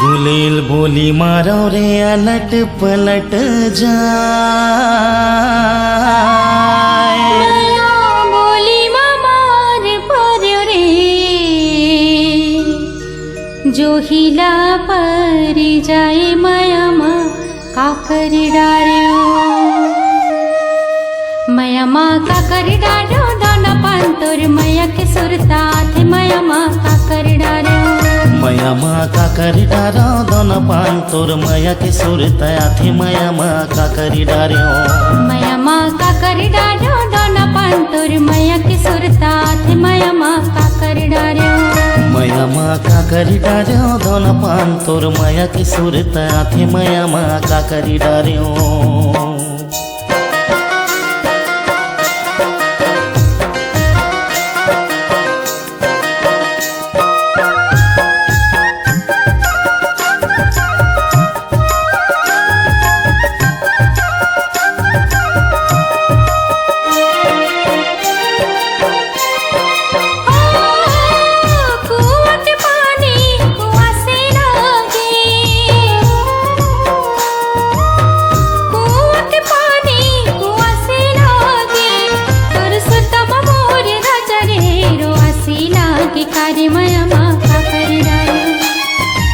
गुलेल बोली मारो रे अलट पलट जाए बोली मार पर्यो रे जो हिला पर जाए माया मा काकर डार्यो माया मा काकर डार्यो दाना पांतोर माया के सुरता थे माया मा काकर डार्यो माया मा काकर डारो दोन पांतोर माया के सुरता थे माया मा काकर डार्यो माया मा काकर डार्यो दाना पांतोर माया के सुरता थे माया मा काकर डार्यो माया मा काकर डार्यो दोन पांतोर माया के सुरता थे माया मा काकर डार्यो माया मा काकर डार्यो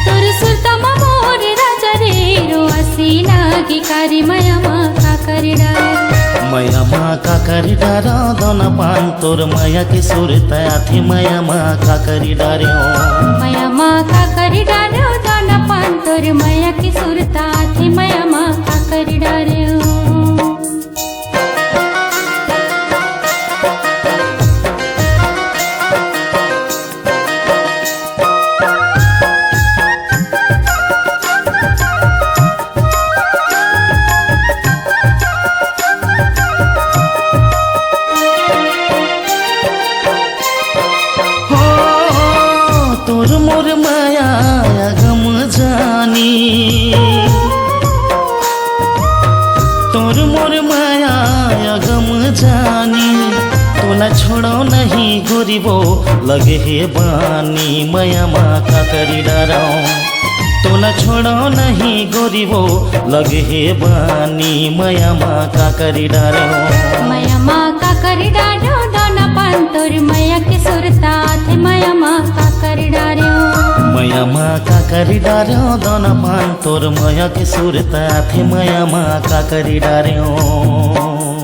तोर सुरता मोर राजा रे रो असीला की कारी माया मा काकर डार्यो माया मा काकर डारो दोन पांतोर माया के सुरता थे माया मा काकर डार्यो माया मा काकर डार्यो दाना पांतोर माया की सुरता थे माया मा काकर डार्यो तोर मोर माया गम जानी तोर मोर माया गम जानी तोला छोड़ो नहीं गोरीबो लगे हे बानी माया मा काकर डारो तोला छोड़ो नहीं गोरीबो लगे हे बानी माया मा काकर डारो माया मा काकर डार्यो दाना पांतोर माया के सुरता थे माया मा काकर डार्यो माया मा काकर डार्यो दोन पांतोर माया के सुरता थे माया मा काकर डार्यो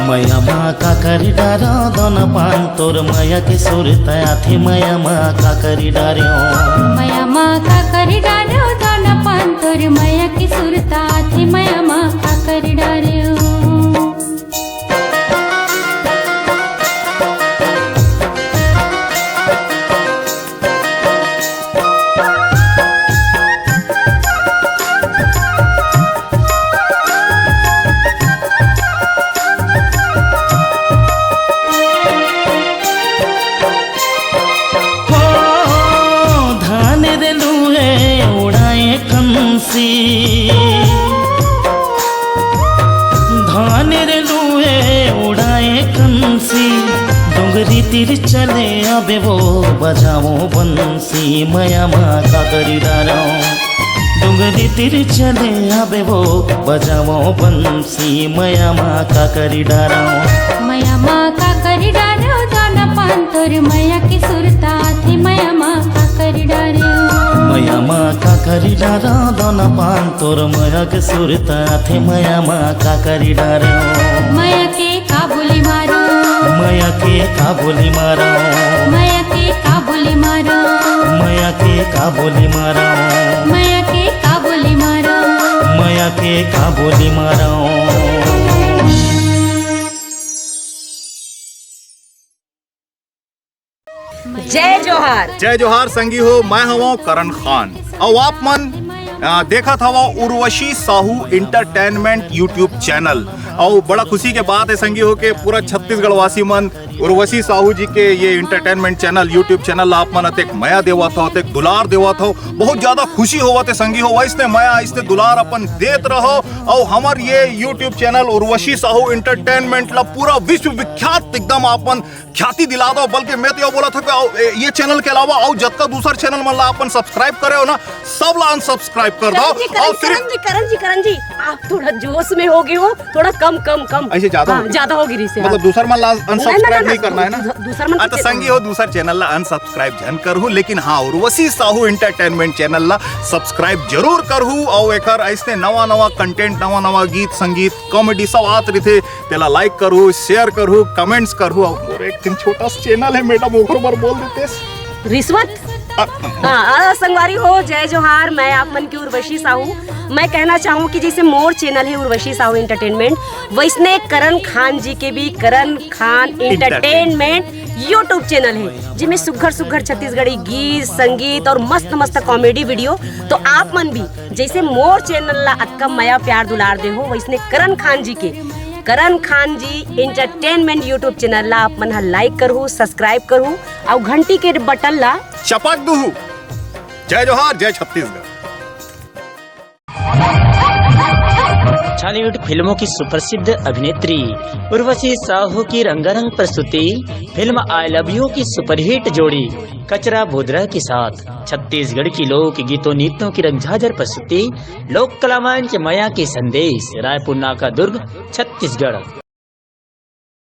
माया मा काकर डारो दोन पांतोर माया के सुरता थे माया मा काकर डार्यो माया मा काकर डार्यो दाना पांतोर माया की सुरता थे माया मा काकर डार्यो धान रे लुए उड़ाए कंसी डोंगरी तीर चले अबे वो बजाओ बंसी माया मा काकर डारो डोंगरी तीर चले अबे वो बजाओ बंसी माया मा काकर डारो माया मा काकर डार्यो दाना पांतोर माया की सुरता थे माया मा काकर डार्यो माया मा काकर डारो दोन पांतोर माया के सुरता थे माया मा काकर डारो माया के काबुली मारो माया के काबुली मारो माया के काबुली मारो मया के का बोली माराओ, मया के का बोली मारो, मया के का बोली माराओ। जय जोहार। जय जोहार संगी हो, मैं हूँ करण खान और आप मन देखा था वो Urvashi Sahu entertainment YouTube channel. और बड़ा खुशी के बात है संगी हो के पूरा छत्तीसगढ़ वासी मन उर्वशी साहू जी के ये इंटरटेनमेंट चैनल यूट्यूब चैनल आप मन अतेक मया देवा था, अतेक दुलार देवा था, बहुत ज्यादा खुशी होवा थे संगी हो। वैसने मया इसने दुलार अपन देत रहो और हमार ये YouTube channel Urvashi Sahu entertainment ला पूरा विश्व विख्यात एकदम अपन ख्याति दिला दो। बल्कि मैं तो ये बोला था कि ये चैनल के अलावा और जब दूसरा चैनल मन ला अपन सब्सक्राइब करे हो ना, सब ला अनसब्सक्राइब कर दो। और करण जी आप थोड़ा जोश में हो गए हो, थोड़ा कम ऐसे ज्यादा होगी रिसे, मतलब दूसरा मन ला अनसब्सक्राइब नहीं करना है ना। दूसरा मन तो संगी हो दूसरा चैनल ला अनसब्सक्राइब जन करहू, लेकिन हाँ उर्वशी साहू इंटरटेनमेंट चैनल ला सब्सक्राइब जरूर करहू। और एकर ऐसे नवा कंटेंट, नवा गीत संगीत कॉमेडी सब आत रहे तेला लाइक करहू, शेयर करहू, कमेंट्स करहू। और एक दिन छोटा सा चैनल है मैडम ओकर बार बोल देते रिश्वत। संगवारी हो जय जोहार, मैं आप मन की उर्वशी साहू। मैं कहना चाहूँ कि जैसे मोर चैनल है उर्वशी साहू इंटरटेनमेंट, वैसने करण खान जी के भी करण खान इंटरटेनमेंट यूट्यूब चैनल है, जिसमें सुघर छत्तीसगढ़ी गीत संगीत और मस्त कॉमेडी वीडियो। तो आप मन भी जैसे मोर चैनल ला अतका मया प्यार दुलार दे हो, वैसने Karan Khan ji entertainment YouTube channel ला आप मन लाइक करहू, सब्सक्राइब करहू और घंटी के बटन ला चपक दूहू। जय जोहार, जय छत्तीसगढ़। बॉलीवुड फिल्मों की सुप्रसिद्ध अभिनेत्री उर्वशी साहू की रंगारंग प्रस्तुति फिल्म आई लव यू की सुपरहिट जोड़ी कचरा बोदरा के साथ छत्तीसगढ़ की लोक गीतों नृत्यों की रंगझाझर प्रस्तुति लोक कलामंच मया के संदेश, रायपुर नाका दुर्ग, छत्तीसगढ़।